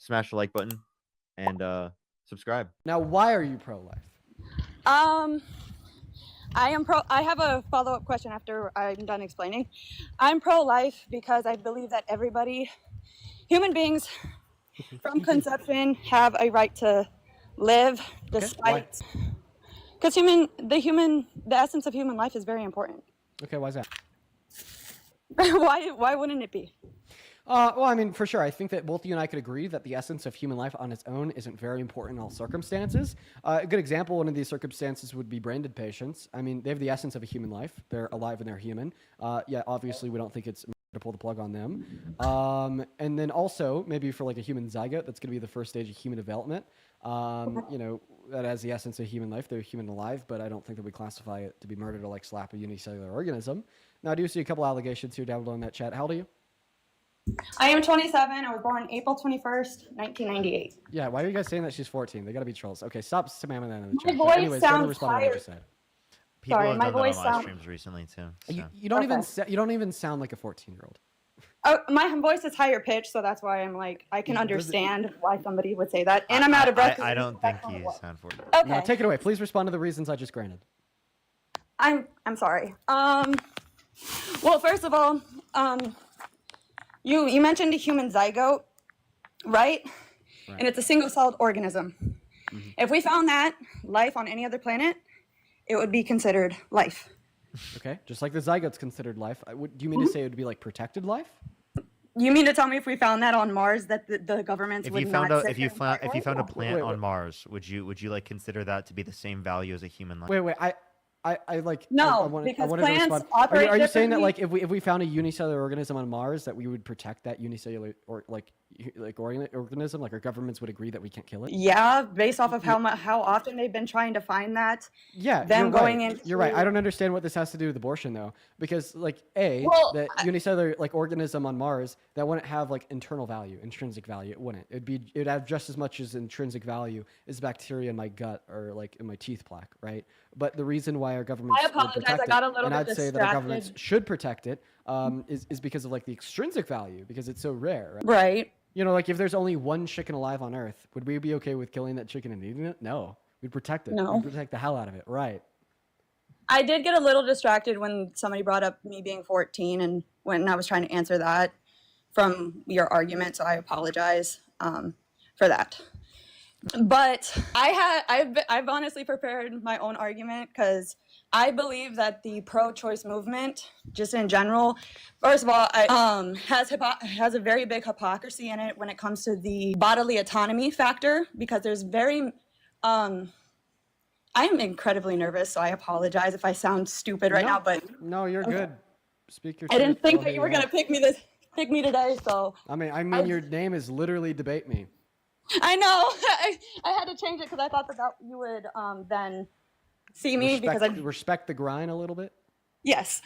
smash the like button, and subscribe. Now, why are you pro-life? I have a follow-up question after I'm done explaining. I'm pro-life because I believe that human beings from conception have a right to live despite, because the essence of human life is very important. Okay, why is that? Why wouldn't it be? Well, I mean, for sure. I think that both you and I could agree that the essence of human life on its own isn't very important in all circumstances. A good example, one of these circumstances would be branded patients. I mean, they have the essence of a human life. They're alive and they're human. Yeah, obviously, we don't think it's to pull the plug on them. And then also, maybe for like a human zygote, that's going to be the first stage of human development. You know, that has the essence of human life. They're human alive, but I don't think that we classify it to be murder to like slap a unicellular organism. Now, I do see a couple allegations here down below in that chat. How old are you? I am 27. I was born April 21st, 1998. Yeah, why are you guys saying that she's 14? They gotta be trolls. Okay, stop spamming that in the chat. My voice Anyways, go ahead and sounds respond to what I tired. just said. People Sorry, have my done that voice on live sound- streams recently too. So. You don't even sound like a 14-year-old. Oh, my voice is higher pitched, so that's why I'm like, I can understand why somebody would say that. And I'm out of breath. I don't think you sound 14. Okay. Now, take it away. Please respond to the reasons I just granted. I'm sorry. Well, first of all, you mentioned a human zygote, right? And it's a single-celled organism. Mm-hmm. If we found that life on any other planet, it would be considered life. Okay, just like the zygote's considered life. Do you mean to say it would be like protected life? You mean to tell me if we found that on Mars, that the governments would not? If you found a plant on Mars, would you like consider that to be the same value as a human life? Wait. I like because I plants operate. Are you saying that differently? like if we found a unicellular organism on Mars that we would protect that unicellular or like organism, like our governments would agree that we can't kill it? Yeah, based off of how often they've been trying to find that. Yeah, you're right. I don't understand what this has to do with abortion though, because like the unicellular like organism on Mars that wouldn't have like internal value, intrinsic value. It wouldn't. It'd have just as much as intrinsic value as bacteria in my gut or like in my teeth plaque, right? But the reason why our governments would protect it, and I'd say that our governments should protect it, is because of like the extrinsic value, because it's so rare. Right. You know, like if there's only one chicken alive on Earth, would we be okay with killing that chicken and eating it? No, we'd protect it. No. We'd protect the hell out of it. Right. I did get a little distracted when somebody brought up me being 14 and when I was trying to answer that from your argument, so I apologize for that. But I've honestly prepared my own argument because I believe that the pro-choice movement, just in general, first of all, has a very big hypocrisy in it when it comes to the bodily autonomy factor, because there's I'm incredibly nervous, so I apologize if I sound stupid right now. But no, you're good. Speak your. I didn't think that you were gonna pick me today, so. I mean, your name is literally debate me. I know. I had to change it because I thought that you would then see me because I respect the grind a little bit. Yes.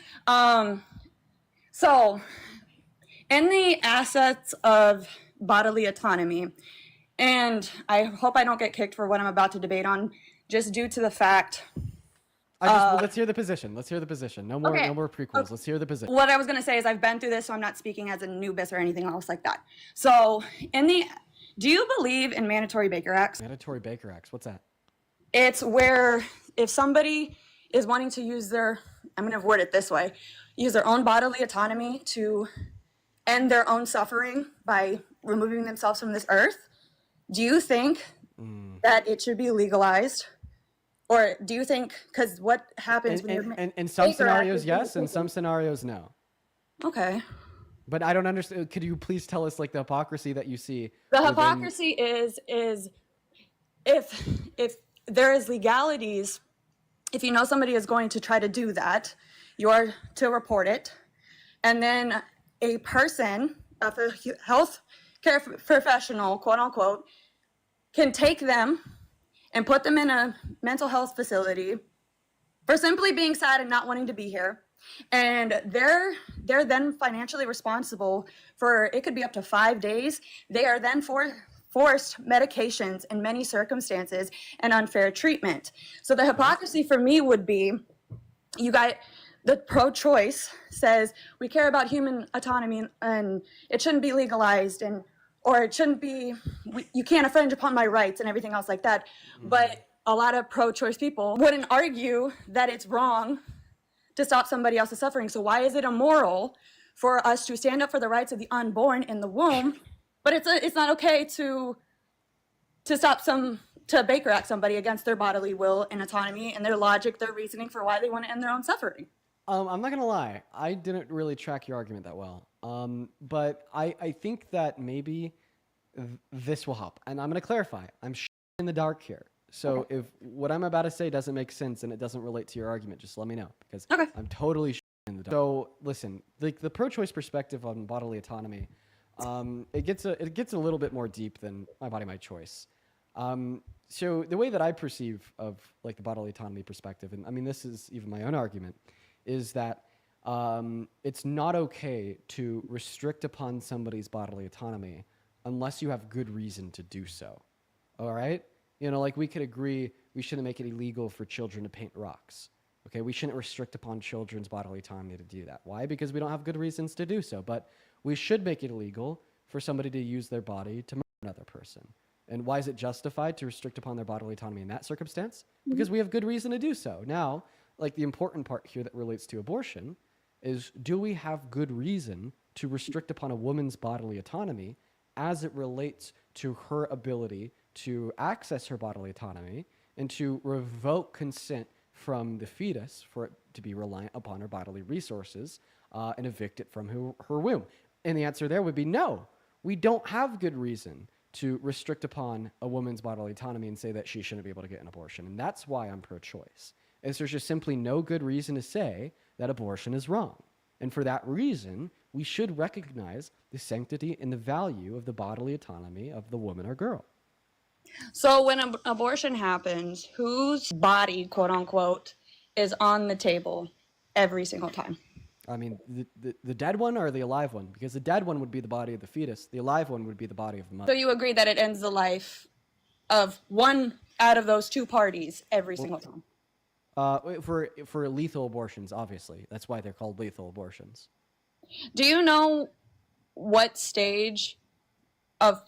So, in the assets of bodily autonomy, and I hope I don't get kicked for what I'm about to debate on, just due to the fact. Let's hear the position. No more prequels. Okay. Let's hear the position. What I was going to say is I've been through this, so I'm not speaking as a noobus or anything else like that. So, do you believe in mandatory Baker Acts? Mandatory Baker Acts. What's that? It's where if somebody is wanting to use I'm going to word it this way, use their own bodily autonomy to end their own suffering by removing themselves from this earth, do you think that it should be legalized? Or do you think, because what happens in some scenarios, yes, in some scenarios, no. Okay. But I don't understand. Could you please tell us like the hypocrisy that you see? The hypocrisy is if there is legalities, if you know somebody is going to try to do that, you are to report it. And then a person, a health care professional, quote unquote, can take them and put them in a mental health facility for simply being sad and not wanting to be here. And they're then financially responsible for, it could be up to 5 days. They are then forced medications in many circumstances and unfair treatment. So the hypocrisy for me would be, the pro-choice says we care about human autonomy and it shouldn't be legalized and or it shouldn't be, you can't infringe upon my rights and everything else like that. But a lot of pro-choice people wouldn't argue that it's wrong to stop somebody else's suffering. So why is it immoral for us to stand up for the rights of the unborn in the womb, but it's not okay to Baker Act somebody against their bodily will and autonomy and their logic, their reasoning for why they want to end their own suffering? I'm not gonna lie, I didn't really track your argument that well. But I think that maybe this will help, and I'm gonna clarify. I'm in the dark here. So if what I'm about to say doesn't make sense and it doesn't relate to your argument, just let me know, because I'm totally in the dark. So listen, the pro-choice perspective on bodily autonomy, it gets a little bit more deep than my body, my choice. So the way that I perceive of like the bodily autonomy perspective, and I mean this is even my own argument, is that it's not okay to restrict upon somebody's bodily autonomy unless you have good reason to do so. All right? You know, like we could agree we shouldn't make it illegal for children to paint rocks. Okay, we shouldn't restrict upon children's bodily autonomy to do that. Why? Because we don't have good reasons to do so. But we should make it illegal for somebody to use their body to murder another person. And why is it justified to restrict upon their bodily autonomy in that circumstance? Because we have good reason to do so. Now, like the important part here that relates to abortion is, do we have good reason to restrict upon a woman's bodily autonomy as it relates to her ability to access her bodily autonomy and to revoke consent from the fetus for it to be reliant upon her bodily resources and evict it from her womb? And the answer there would be no. We don't have good reason to restrict upon a woman's bodily autonomy and say that she shouldn't be able to get an abortion. And that's why I'm pro-choice. Is there's just simply no good reason to say that abortion is wrong. And for that reason, we should recognize the sanctity and the value of the bodily autonomy of the woman or girl. So when an abortion happens, whose body, quote unquote, is on the table every single time? I mean, the dead one or the alive one? Because the dead one would be the body of the fetus. The alive one would be the body of the mother. So you agree that it ends the life of one out of those two parties every single time? For lethal abortions, obviously. That's why they're called lethal abortions. Do you know what stage of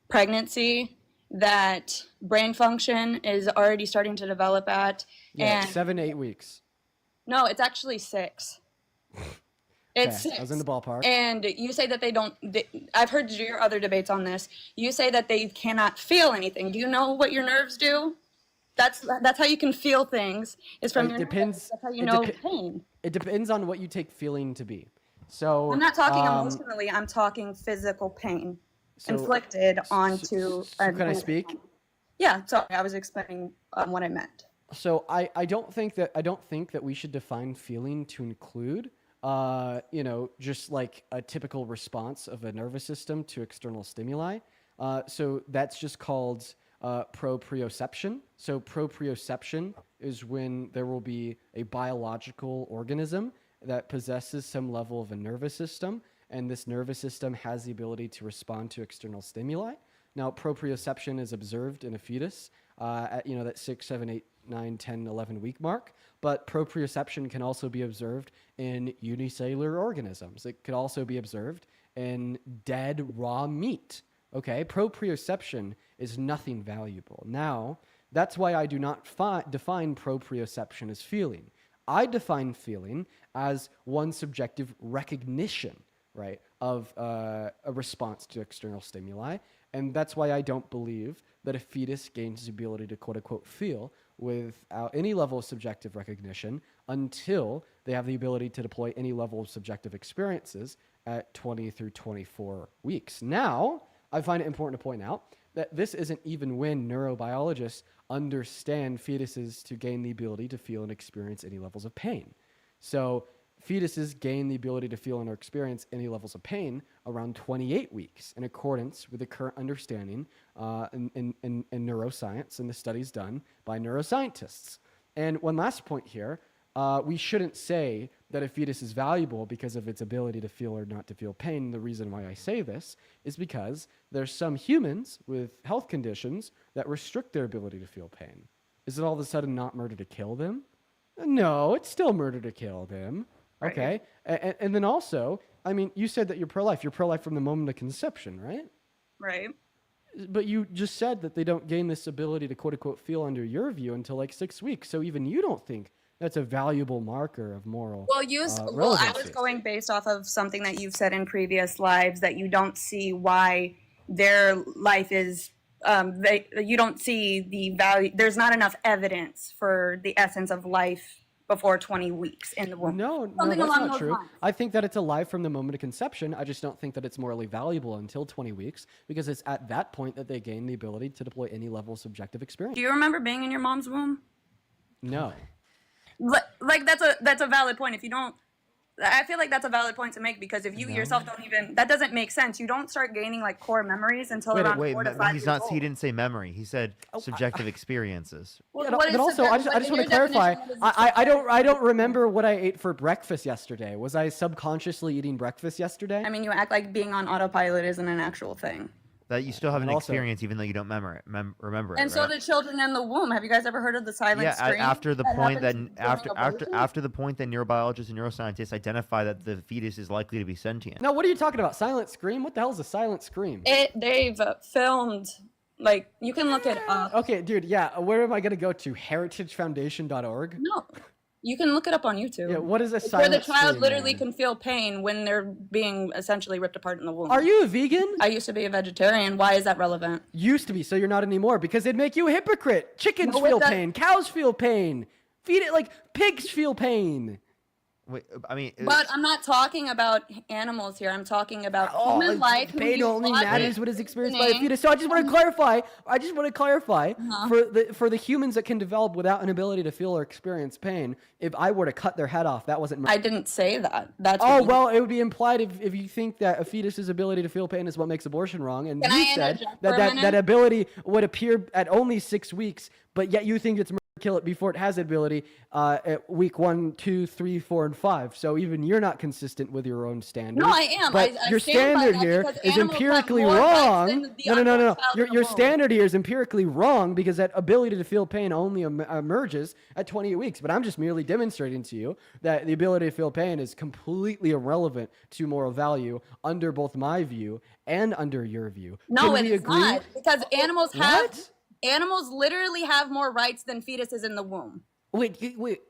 pregnancy that brain function is already starting to develop at? Yeah, and 7 to 8 weeks. No, it's actually 6. It's Okay, 6. I was in the ballpark. And you say that I've heard your other debates on this. You say that they cannot feel anything. Do you know what your nerves do? That's how you can feel things. Is from your nerves. That's how you know pain. It depends on what you take feeling to be. So I'm not talking emotionally. I'm talking physical pain inflicted onto. Can I speak? Yeah. Sorry, I was explaining what I meant. So I don't think that we should define feeling to include just like a typical response of a nervous system to external stimuli. So that's just called proprioception. So proprioception is when there will be a biological organism that possesses some level of a nervous system, and this nervous system has the ability to respond to external stimuli. Now, proprioception is observed in a fetus at that 6, 7, 8, 9, 10, 11 week mark, but proprioception can also be observed in unicellular organisms. It could also be observed in dead raw meat. Okay, proprioception is nothing valuable. Now, that's why I do not define proprioception as feeling. I define feeling as one subjective recognition, right, of a response to external stimuli. And that's why I don't believe that a fetus gains the ability to quote-unquote feel without any level of subjective recognition until they have the ability to deploy any level of subjective experiences at 20 through 24 weeks. Now, I find it important to point out that this isn't even when neurobiologists understand fetuses to gain the ability to feel and experience any levels of pain. So fetuses gain the ability to feel and experience any levels of pain around 28 weeks in accordance with the current understanding in neuroscience and the studies done by neuroscientists. And one last point here, we shouldn't say that a fetus is valuable because of its ability to feel or not to feel pain. The reason why I say this is because there's some humans with health conditions that restrict their ability to feel pain. Is it all of a sudden not murder to kill them? No, it's still murder to kill them. Okay. Right. And then also, I mean, you said that you're pro-life. You're pro-life from the moment of conception, right? right? But you just said that they don't gain this ability to quote unquote feel under your view until like 6 weeks. So even you don't think that's a valuable marker of moral Well, I was relevancy. going based off of something that you've said in previous lives, that you don't see why their life is you don't see the value. There's not enough evidence for the essence of life before 20 weeks in the womb. No, Something that's along not those true. lines. I think that it's alive from the moment of conception. I just don't think that it's morally valuable until 20 weeks because it's at that point that they gain the ability to deploy any level of subjective experience. Do you remember being in your mom's womb? No. Like that's a valid point. If you don't, I feel like that's a valid point to make, because if you yourself don't even, that doesn't make sense. You don't start gaining like core memories until around 4 to 5 he's years not. old. He didn't say memory. He said subjective experiences. Well, But what is also, I just want to clarify. I don't remember what I ate for breakfast yesterday. Was I subconsciously eating breakfast yesterday? I mean, you act like being on autopilot isn't an actual thing. That you still have an And also- experience even though you don't remember it. And so right? do children in the womb. Have you guys ever heard of the silent Yeah, scream? after the that point that happens during abortion? after the point that neurobiologists and neuroscientists identify that the fetus is likely to be sentient. No, what are you talking about? Silent scream? What the hell is a silent scream? They've filmed, like, you can look it up. Okay, dude, yeah. Where am I going to go to? heritagefoundation.org? No, you can look it up on YouTube. Yeah, what is a It's where silent the child scream, literally man? can feel pain when they're being essentially ripped apart in the womb. Are you a vegan? I used to be a vegetarian. Why is that relevant? Used to be, so you're not anymore because it'd make you a hypocrite. Chickens No, it feel doesn't. pain. Cows feel pain. Feed it like pigs feel pain. Wait, I mean, But I'm not talking about animals here. I'm talking about human life. who Pain you only brought matters in when it's experienced by a beginning. fetus. So I just want to clarify. For the humans that can develop without an ability to feel or experience pain. If I were to cut their head off, that wasn't. I didn't say that. That's Oh what you- well, it would be implied if you think that a fetus's ability to feel pain is what makes abortion wrong, and Can you I said interject that for a that minute? ability would appear at only 6 weeks, but yet you think it's murder to kill it before it has the ability at week 1, 2, 3, 4, and 5. So even you're not consistent with your own standards. No, I am. But I your stand by standard that here because is animals have empirically more rights wrong. than the No. unborn child in Your the womb. standard here is empirically wrong because that ability to feel pain only emerges at 28 weeks. But I'm just merely demonstrating to you that the ability to feel pain is completely irrelevant to moral value under both my view and under your view. No, Can it we is agree? not, because animals have What? animals literally have more rights than fetuses in the womb. Wait.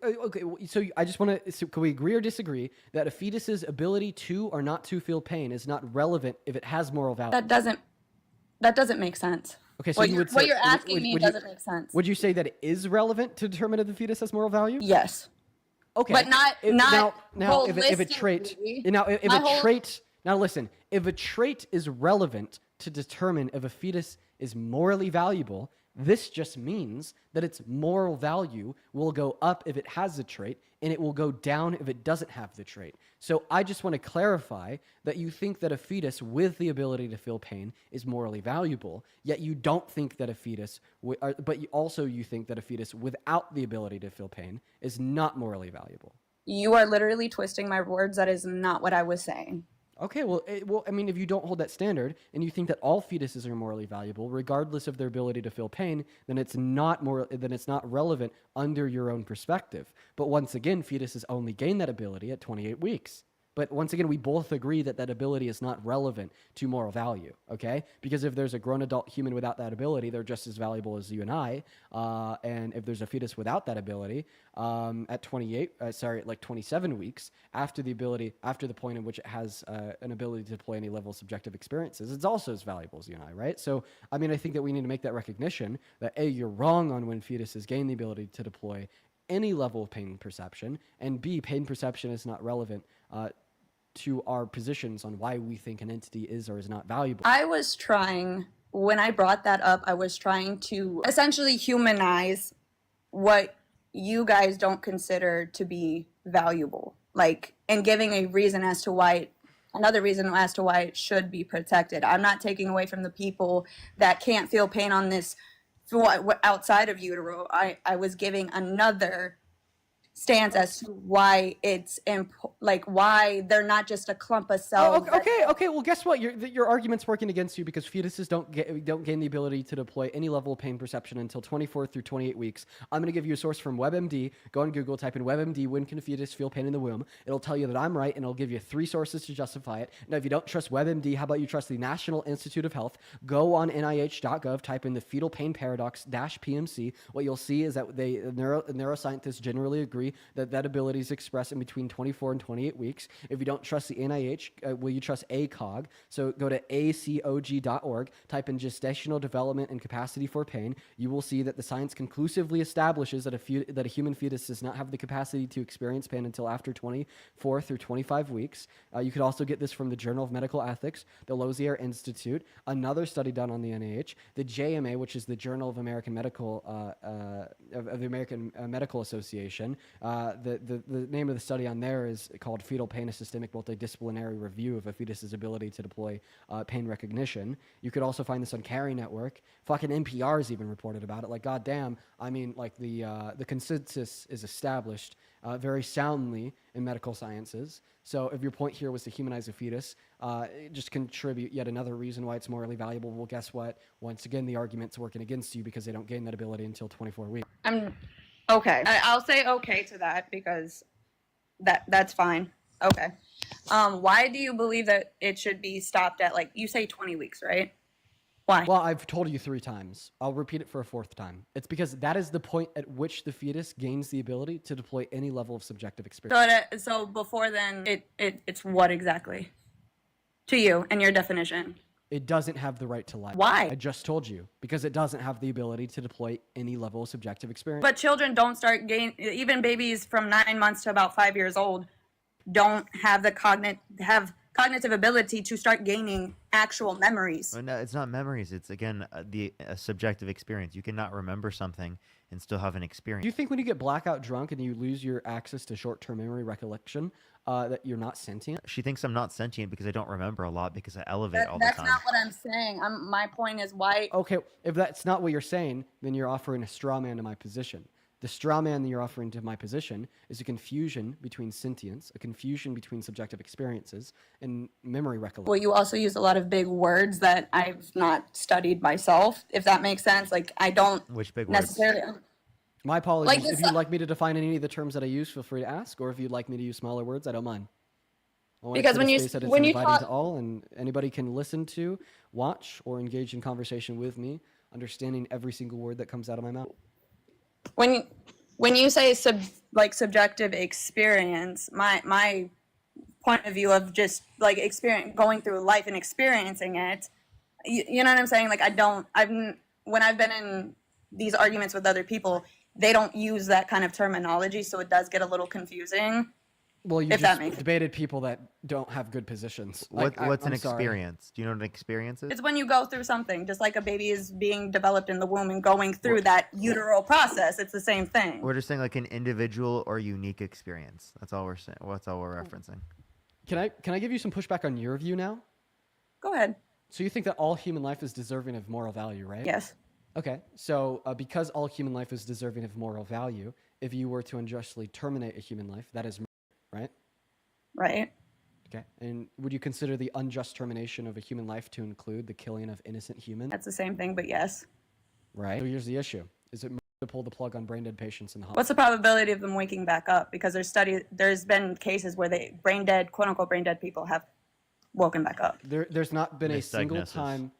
Okay. So I just want to. So can we agree or disagree that a fetus's ability to or not to feel pain is not relevant if it has moral value? That doesn't make sense. Okay, so what you you're, would say, what you're asking me would you- doesn't make sense. Would you say that it is relevant to determine if the fetus has moral value? Yes. Okay, But not now if a trait holistically. now if My a whole- trait now listen, if a trait is relevant to determine if a fetus is morally valuable, this just means that its moral value will go up if it has the trait and it will go down if it doesn't have the trait. So I just want to clarify that you think that a fetus with the ability to feel pain is morally valuable, yet you don't think that a fetus, but you think that a fetus without the ability to feel pain is not morally valuable. You are literally twisting my words. That is not what I was saying. Okay, well, I mean, if you don't hold that standard and you think that all fetuses are morally valuable, regardless of their ability to feel pain, then it's not relevant under your own perspective. But once again, fetuses only gain that ability at 28 weeks. But once again, we both agree that that ability is not relevant to moral value, okay? Because if there's a grown adult human without that ability, they're just as valuable as you and I. And if there's a fetus without that ability, at 27 weeks, after the point in which it has an ability to deploy any level of subjective experiences, it's also as valuable as you and I, right? So, I mean, I think that we need to make that recognition that A, you're wrong on when fetuses gain the ability to deploy any level of pain perception, and B, pain perception is not relevant to our positions on why we think an entity is or is not valuable. When I brought that up, I was trying to essentially humanize what you guys don't consider to be valuable, like, and giving another reason as to why it should be protected. I'm not taking away from the people that can't feel pain on this outside of utero. I was giving another stance as to why it's like why they're not just a clump of cells. Okay. Well, guess what? Your argument's working against you because fetuses don't gain the ability to deploy any level of pain perception until 24 through 28 weeks. I'm going to give you a source from WebMD. Go on Google, type in WebMD. When can a fetus feel pain in the womb? It'll tell you that I'm right, and it'll give you 3 sources to justify it. Now, if you don't trust WebMD, how about you trust the National Institute of Health? Go on NIH.gov, type in the fetal pain paradox -PMC. What you'll see is that neuroscientists generally agree that ability is expressed in between 24 and 28 weeks. If you don't trust the NIH, will you trust ACOG? So go to acog.org, type in gestational development and capacity for pain. You will see that the science conclusively establishes that a human fetus does not have the capacity to experience pain until after 24 through 25 weeks. You could also get this from the Journal of Medical Ethics, the Lozier Institute, another study done on the NIH, the JMA, which is the Journal of American Medical of the American Medical Association. The name of the study on there is called Fetal Pain: A Systemic Multidisciplinary Review of a Fetus's Ability to Deploy Pain Recognition. You could also find this on Carry Network. Fucking NPR's even reported about it. Like, goddamn, I mean, like the consensus is established very soundly in medical sciences. So if your point here was to humanize a fetus, just contribute yet another reason why it's morally valuable. Well, guess what? Once again, the argument's working against you because they don't gain that ability until 24 weeks. Okay. I'll say okay to that because that's fine. Okay. Why do you believe that it should be stopped at, like, you say 20 weeks, right? Why? Well, I've told you 3 times. I'll repeat it for a 4th time. It's because that is the point at which the fetus gains the ability to deploy any level of subjective experience. So before then, it's what exactly? To you and your definition. It doesn't have the right to life. Why? I just told you. Because it doesn't have the ability to deploy any level of subjective experience. But children don't start even babies from 9 months to about 5 years old don't have the cognitive ability to start gaining actual memories. No, it's not memories. It's, again, a subjective experience. You cannot remember something and still have an experience. Do you think when you get blackout drunk and you lose your access to short-term memory recollection, that you're not sentient? She thinks I'm not sentient because I don't remember a lot because I elevate all the time. That's not what I'm saying. My point is why... Okay, if that's not what you're saying, then you're offering a straw man to my position. The straw man that you're offering to my position is a confusion between sentience, a confusion between subjective experiences, and memory recollection. Well, you also use a lot of big words that I've not studied myself, if that makes sense. Like, I don't Which big necessarily... words? My apologies. If you'd like me to define any of the terms that I use, feel free to ask. Or if you'd like me to use smaller words, I don't mind. Because when you talk to all, and anybody can listen to, watch, or engage in conversation with me, understanding every single word that comes out of my mouth. When you say subjective experience, my point of view of just like going through life and experiencing it, you know what I'm saying? Like, when I've been in these arguments with other people, they don't use that kind of terminology, so it does get a little confusing. Well, you just debated people that don't have good positions. What's an experience? Do you know what an experience is? It's when you go through something, just like a baby is being developed in the womb and going through that uteral process. It's the same thing. We're just saying like an individual or unique experience. That's all we're saying. That's all we're referencing. Can I give you some pushback on your view now? Go ahead. So you think that all human life is deserving of moral value, right? Yes. Okay, so because all human life is deserving of moral value, if you were to unjustly terminate a human life, that is murder, right? Right. Okay, and would you consider the unjust termination of a human life to include the killing of innocent humans? That's the same thing, but yes. Right. So here's the issue. Is it murder to pull the plug on brain-dead patients in the hospital? What's the probability of them waking back up? Because there's been cases where brain-dead, quote-unquote brain-dead people have woken back up. There's not been a single time...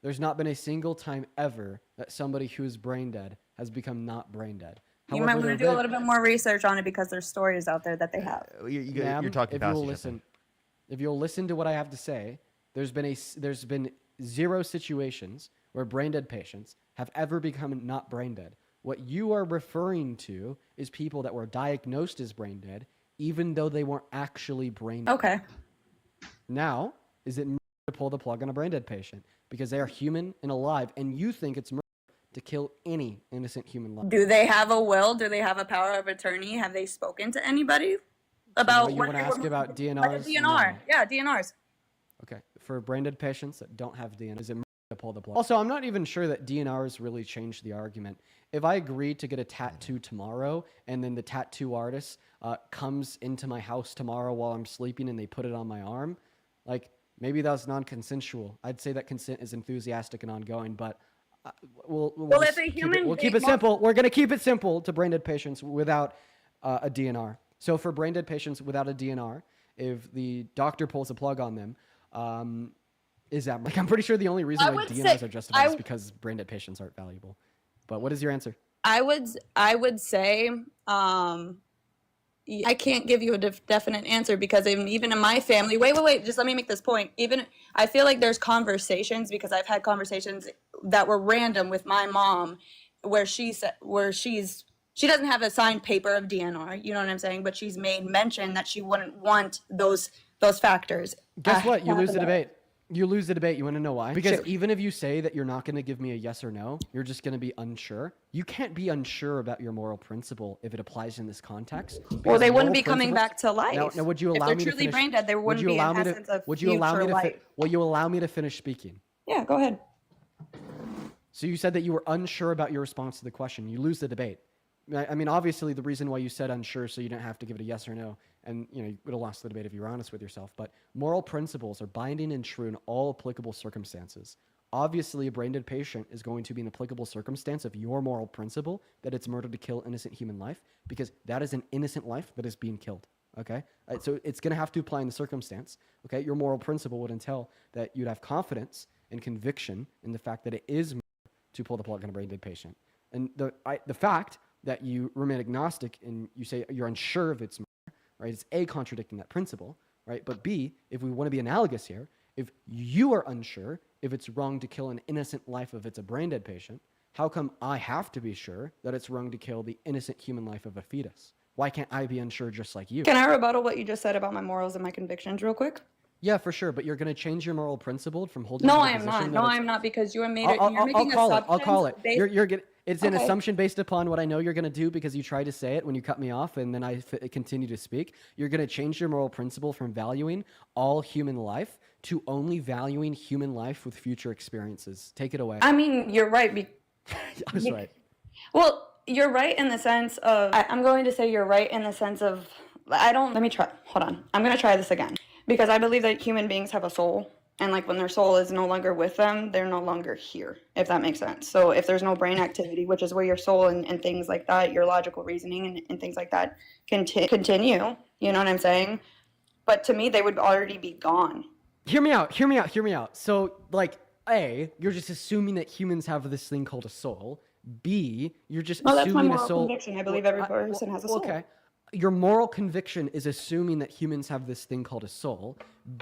There's not been a single time ever that somebody who is brain dead has become not brain dead. You might want to do a little bit more research on it because there's stories out there that they have. You're talking past each other. If you'll listen to what I have to say, there's been 0 situations where brain dead patients have ever become not brain dead. What you are referring to is people that were diagnosed as brain dead, even though they weren't actually brain dead. Okay. Now, is it murder to pull the plug on a brain dead patient? Because they are human and alive, and you think it's murder to kill any innocent human life. Do they have a will? Do they have a power of attorney? Have they spoken to anybody about you want to ask about DNRs? DNR. No. Yeah, DNRs. Okay. For brain dead patients that don't have DNR, is it murder to pull the plug. Also, I'm not even sure that DNRs really changed the argument. If I agreed to get a tattoo tomorrow, and then the tattoo artist comes into my house tomorrow while I'm sleeping and they put it on my arm, like, maybe that's non-consensual. I'd say that consent is enthusiastic and ongoing, but we'll keep it simple. We're going to keep it simple to brain dead patients without a DNR. So for brain dead patients without a DNR, if the doctor pulls a plug on them, is that like, I'm pretty sure the only reason why DNRs are justified is because brain dead patients aren't valuable. But what is your answer? I would say I can't give you a definite answer because even in my family, wait, just let me make this point. Even I feel like there's conversations, because I've had conversations that were random with my mom where she doesn't have a signed paper of DNR, you know what I'm saying? But she's made mention that she wouldn't want those factors. Guess what? You lose the debate. You lose the debate. You want to know why? Because even if you say that you're not going to give me a yes or no, you're just going to be unsure. You can't be unsure about your moral principle if it applies in this context. Well, they wouldn't be coming back to life. Now, would you allow me to finish? If they're truly brain dead, there wouldn't be an essence of future life. Will you allow me to finish speaking? Yeah, go ahead. So you said that you were unsure about your response to the question. You lose the debate. I mean, obviously, the reason why you said unsure so you didn't have to give it a yes or no, and you would have lost the debate if you were honest with yourself. But moral principles are binding and true in all applicable circumstances. Obviously, a brain dead patient is going to be an applicable circumstance of your moral principle that it's murder to kill innocent human life, because that is an innocent life that is being killed. Okay, so it's going to have to apply in the circumstance. Okay, your moral principle would entail that you'd have confidence and conviction in the fact that it is murder to pull the plug on a brain dead patient, and the fact that you remain agnostic and you say you're unsure if it's murder, right? It's A, contradicting that principle, right? But B, if we want to be analogous here, if you are unsure if it's wrong to kill an innocent life if it's a brain dead patient, how come I have to be sure that it's wrong to kill the innocent human life of a fetus? Why can't I be unsure just like you? Can I rebuttal what you just said about my morals and my convictions real quick? Yeah, for sure. But you're going to change your moral principle from holding. No, I am not. No, I'm not, because you're making assumptions. I'll call it. It's an assumption based upon what I know you're going to do because you tried to say it when you cut me off, and then I continue to speak. You're going to change your moral principle from valuing all human life to only valuing human life with future experiences. Take it away. I mean, you're right. I was right. Well, you're right in the sense of, I'm going to say you're right in the sense of, let me try. Hold on. I'm going to try this again. Because I believe that human beings have a soul. And like when their soul is no longer with them, they're no longer here, if that makes sense. So if there's no brain activity, which is where your soul and things like that, your logical reasoning and things like that continue, you know what I'm saying? But to me, they would already be gone. Hear me out. So like, A, you're just assuming that humans have this thing called a soul. B, you're just assuming that's my moral a soul. Conviction. I believe every person has a soul. Okay. Your moral conviction is assuming that humans have this thing called a soul.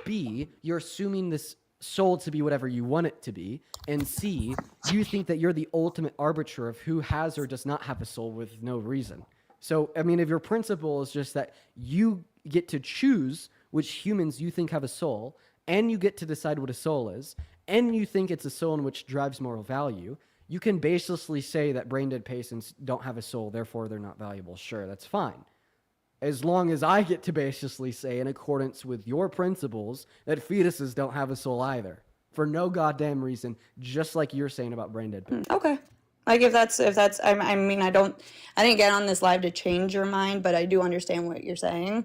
B, you're assuming this soul to be whatever you want it to be. And C, you think that you're the ultimate arbiter of who has or does not have a soul with no reason. So, I mean, if your principle is just that you get to choose which humans you think have a soul, and you get to decide what a soul is, and you think it's a soul in which drives moral value, you can baselessly say that brain dead patients don't have a soul, therefore they're not valuable. Sure, that's fine. As long as I get to baselessly say, in accordance with your principles, that fetuses don't have a soul either. For no goddamn reason, just like you're saying about brain dead patients. Okay. Like if that's, I mean, I didn't get on this live to change your mind, but I do understand what you're saying.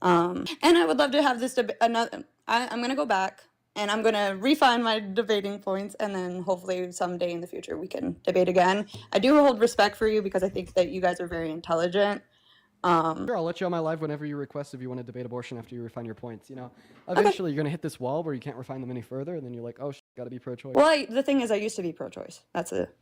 And I would love to have this debate. I'm going to go back and I'm going to refine my debating points, and then hopefully someday in the future we can debate again. I do hold respect for you because I think that you guys are very intelligent. Sure, I'll let you on my live whenever you request if you want to debate abortion after you refine your points. Eventually you're going to hit this wall where you can't refine them any further, and then you're like, oh, got to be pro-choice. Well, the thing is, I used to be pro-choice. That's it.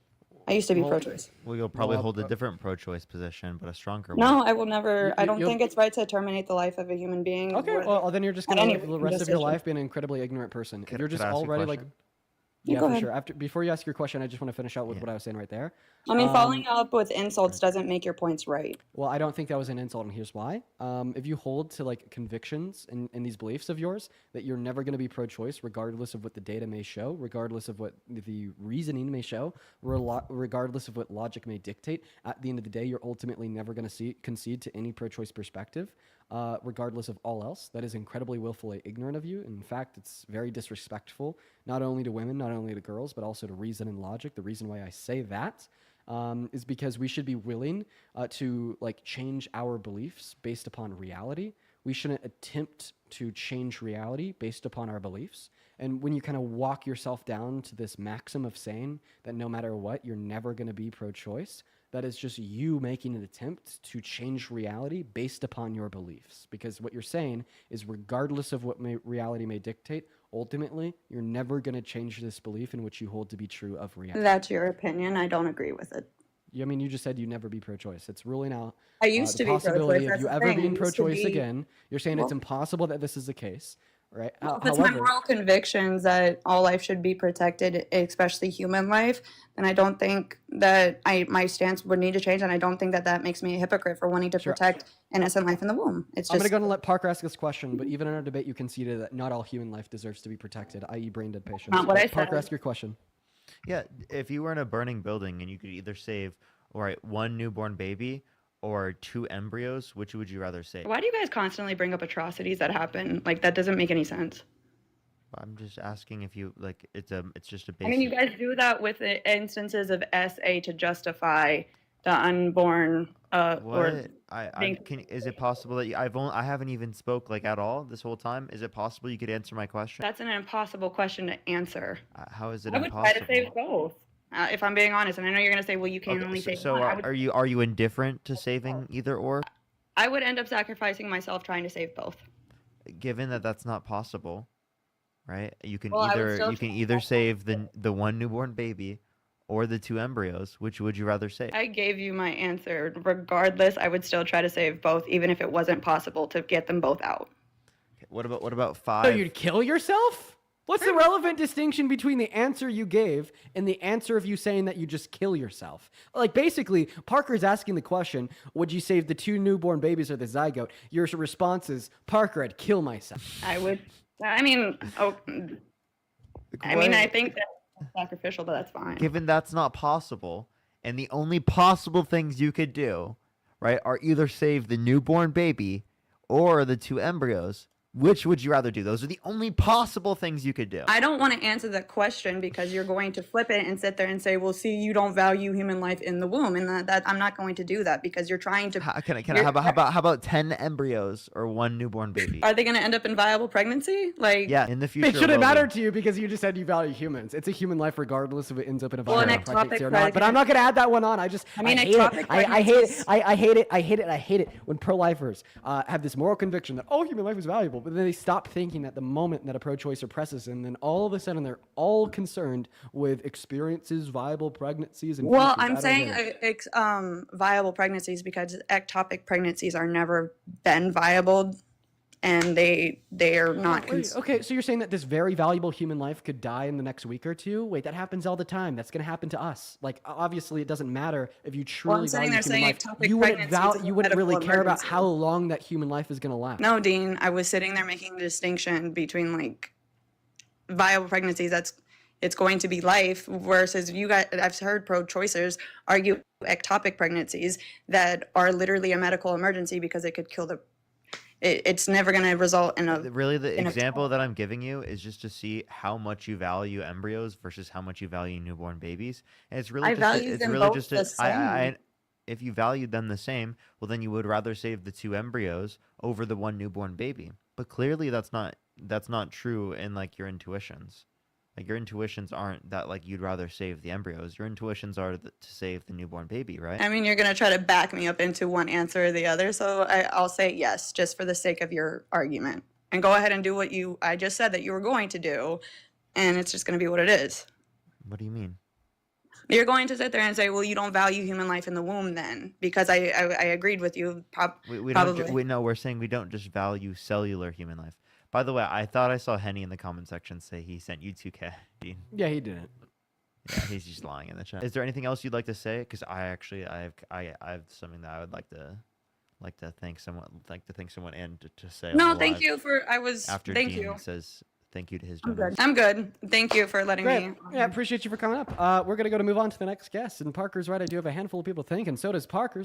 I used to be pro-choice. Well, you'll probably hold a different pro-choice position, but a stronger one. No, I will never. I don't think it's right to terminate the life of a human being. Okay, well, then you're just going to live the rest of your life being an incredibly ignorant person. If you're just already like... Yeah, for sure. Before you ask your question, I just want to finish out with what I was saying right there. I mean, following up with insults doesn't make your points right. Well, I don't think that was an insult, and here's why. If you hold to like convictions and these beliefs of yours that you're never going to be pro-choice, regardless of what the data may show, regardless of what the reasoning may show, regardless of what logic may dictate, at the end of the day, you're ultimately never going to concede to any pro-choice perspective. regardless of all else. That is incredibly willfully ignorant of you. In fact, it's very disrespectful, not only to women, not only to girls, but also to reason and logic. The reason why I say that is because we should be willing to like change our beliefs based upon reality. We shouldn't attempt to change reality based upon our beliefs. And when you kind of walk yourself down to this maxim of saying that no matter what, you're never going to be pro-choice, that is just you making an attempt to change reality based upon your beliefs. Because what you're saying is regardless of what reality may dictate, ultimately, you're never going to change this belief in which you hold to be true of reality. That's your opinion. I don't agree with it. I mean, you just said you'd never be pro-choice. It's ruling out I used to the be possibility pro-choice. of you That's the ever thing. being I used to pro-choice be- again. You're saying it's impossible that this is the case, right? If it's my moral convictions that all life should be protected, especially human life, then I don't think that my stance would need to change, and I don't think that that makes me a hypocrite for wanting to protect innocent life in the womb. It's I'm just going to let Parker ask this question, but even in our debate, you conceded that not all human life deserves to be protected, i.e. brain dead patients. Not what I Parker, said. ask your question. Yeah, if you were in a burning building and you could either save, all right, one newborn baby or two embryos, which would you rather save? why do you guys constantly bring up atrocities that happen? Like, that doesn't make any sense. I'm just asking if you like it's just a I basic. mean, you guys do that with the instances of SA to justify the unborn What? or Is it possible that I haven't even spoke like at all this whole time? Is it possible you could answer my question? that's an impossible question to answer. How is it I would impossible? try to save both. If I'm being honest, and I know you're going to say, well, you can Okay, only save so one. are you indifferent to saving either or? I would end up sacrificing myself trying to save both. Given that that's not possible, right? You can Well, I would still either save the one newborn baby or the two embryos. Which would you rather save? I gave you my answer. Regardless, I would still try to save both, even if it wasn't possible to get them both out. Okay, what about So five? you'd kill yourself? What's the relevant distinction between the answer you gave and the answer of you saying that you just kill yourself? Like, basically, Parker's asking the question, would you save the two newborn babies or the zygote? Your response is, Parker, I'd kill myself. I would. I mean, I think that's sacrificial, but that's fine. Given that's not possible, and the only possible things you could do, right, are either save the newborn baby or the two embryos. Which would you rather do? Those are the only possible things you could do. I don't want to answer that question because you're going to flip it and sit there and say, well, see, you don't value human life in the womb. And that I'm not going to do that because you're trying to. How about 10 embryos or one newborn baby? Are they going to end up in viable pregnancy? Like, Yeah, in the future. It shouldn't will matter be. to you because you just said you value humans. It's a human life regardless if it ends up in a Well, an viable pregnancy ectopic or not. But I'm not going to add that one on. I mean, hate ectopic it. I hate it. pregnancies- I hate it. I hate it. I hate it when pro-lifers have this moral conviction that, oh, human life is valuable. But then they stop thinking that the moment that a pro-choicer presses in, then all of a sudden they're all concerned with experiences, viable pregnancies, and well, futures. I'm I don't get it. saying viable pregnancies because ectopic pregnancies are never been viable, and they are not. Wait, okay, so you're saying that this very valuable human life could die in the next week or two? Wait, that happens all the time. That's going to happen to us. Like, obviously, it doesn't matter if you truly saying value they're human saying life. ectopic You wouldn't, pregnancy is a you wouldn't really medical care about emergency. how long that human life is going to last. No, Dean, I was sitting there making a distinction between like viable pregnancies. It's going to be life versus you guys. I've heard pro-choicers argue ectopic pregnancies that are literally a medical emergency because it could kill the. It's never going to result in a. Really, the in a- example that I'm giving you is just to see how much you value embryos versus how much you value newborn babies. And it's really I just value it's them really both just the same. if you valued them the same, well then you would rather save the two embryos over the one newborn baby. But clearly that's not true in like your intuitions. Like your intuitions aren't that like you'd rather save the embryos. Your intuitions are to save the newborn baby, right? I mean, you're going to try to back me up into one answer or the other, so I'll say yes, just for the sake of your argument, and go ahead and do what I just said that you were going to do, and it's just going to be what it is. What do you mean? You're going to sit there and say, well, you don't value human life in the womb then, because I agreed with you. We Probably. don't. No, we're saying we don't just value cellular human life. By the way, I thought I saw Henny in the comment section say he sent you 2K. Dean. Yeah, he didn't. Yeah, he's just lying in the chat. Is there anything else you'd like to say? Because I have something that I would like to thank someone and to say. on No, the thank live you for. After Thank Dean you. says thank you to his I'm donors. good. I'm good. Thank you for letting Great. me. Yeah, appreciate you for coming up. We're going to move on to the next guest. And Parker's right. I do have a handful of people to thank, and so does Parker.